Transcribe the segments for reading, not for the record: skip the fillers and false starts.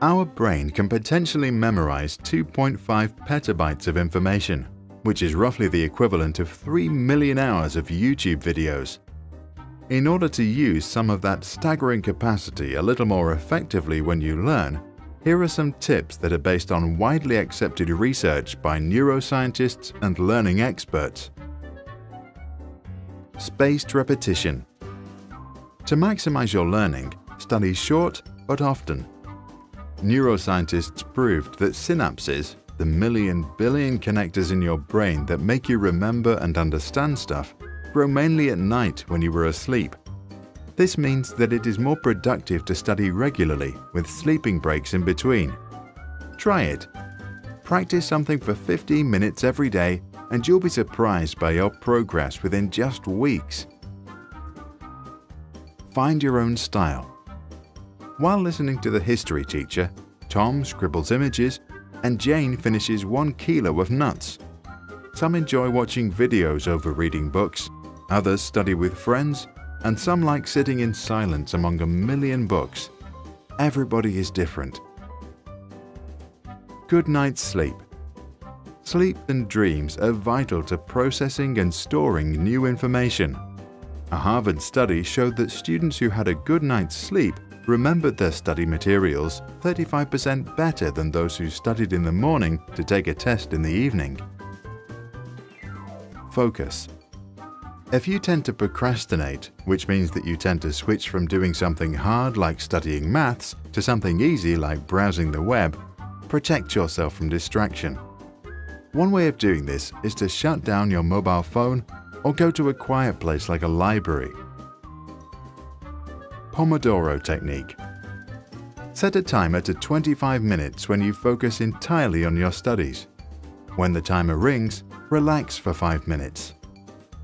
Our brain can potentially memorize 2.5 petabytes of information, which is roughly the equivalent of 3 million hours of YouTube videos. In order to use some of that staggering capacity a little more effectively when you learn, here are some tips that are based on widely accepted research by neuroscientists and learning experts. Spaced repetition. To maximize your learning, study short but often. Neuroscientists proved that synapses, the million billion connectors in your brain that make you remember and understand stuff, grow mainly at night when you were asleep. This means that it is more productive to study regularly with sleeping breaks in between. Try it. Practice something for 15 minutes every day and you'll be surprised by your progress within just weeks. Find your own style. While listening to the history teacher, Tom scribbles images and Jane finishes 1 kilo of nuts. Some enjoy watching videos over reading books, others study with friends, and some like sitting in silence among a million books. Everybody is different. Good night's sleep. Sleep and dreams are vital to processing and storing new information. A Harvard study showed that students who had a good night's sleep remembered their study materials 35% better than those who studied in the morning to take a test in the evening. Focus. If you tend to procrastinate, which means that you tend to switch from doing something hard like studying maths to something easy like browsing the web, protect yourself from distraction. One way of doing this is to shut down your mobile phone or go to a quiet place like a library. Pomodoro technique. Set a timer to 25 minutes when you focus entirely on your studies. When the timer rings, relax for 5 minutes.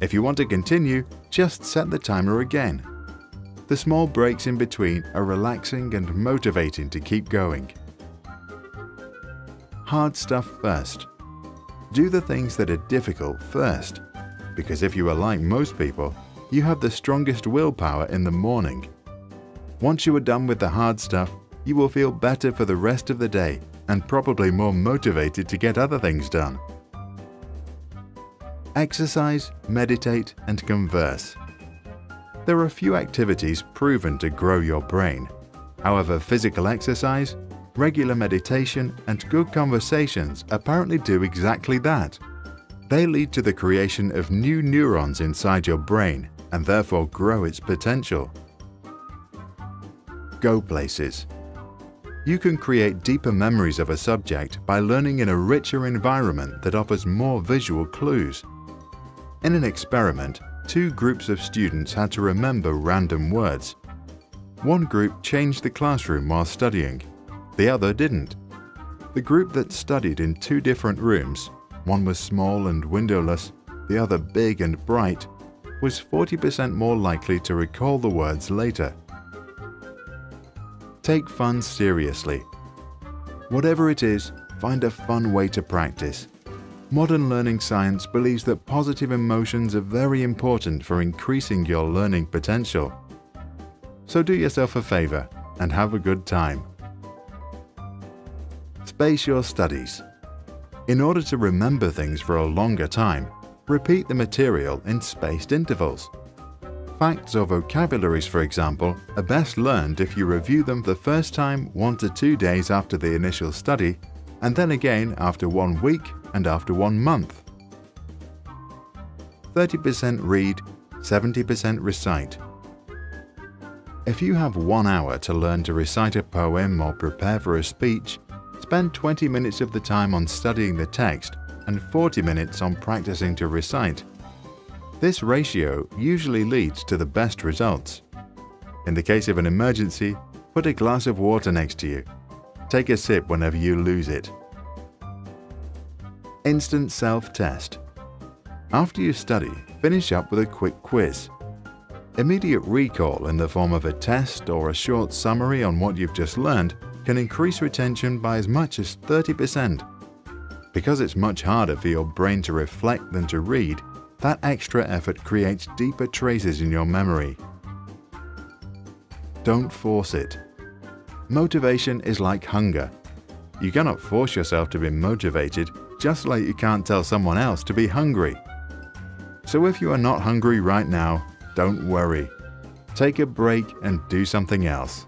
If you want to continue, just set the timer again. The small breaks in between are relaxing and motivating to keep going. Hard stuff first. Do the things that are difficult first, because if you are like most people, you have the strongest willpower in the morning. Once you are done with the hard stuff, you will feel better for the rest of the day and probably more motivated to get other things done. Exercise, meditate, and converse. There are few activities proven to grow your brain. However, physical exercise, regular meditation, and good conversations apparently do exactly that. They lead to the creation of new neurons inside your brain and therefore grow its potential. Go places. You can create deeper memories of a subject by learning in a richer environment that offers more visual clues. In an experiment, 2 groups of students had to remember random words. One group changed the classroom while studying, the other didn't. The group that studied in 2 different rooms, one was small and windowless, the other big and bright, was 40% more likely to recall the words later. Take fun seriously. Whatever it is, find a fun way to practice. Modern learning science believes that positive emotions are very important for increasing your learning potential. So do yourself a favor and have a good time. Space your studies. In order to remember things for a longer time, repeat the material in spaced intervals. Facts or vocabularies, for example, are best learned if you review them the first time 1 to 2 days after the initial study, and then again after 1 week and after 1 month. 30% read, 70% recite. If you have 1 hour to learn to recite a poem or prepare for a speech, spend 20 minutes of the time on studying the text and 40 minutes on practicing to recite. This ratio usually leads to the best results. In the case of an emergency, put a glass of water next to you. Take a sip whenever you lose it. Instant self-test. After you study, finish up with a quick quiz. Immediate recall in the form of a test or a short summary on what you've just learned can increase retention by as much as 30%. Because it's much harder for your brain to reflect than to read, that extra effort creates deeper traces in your memory. Don't force it. Motivation is like hunger. You cannot force yourself to be motivated, just like you can't tell someone else to be hungry. So if you are not hungry right now, don't worry. Take a break and do something else.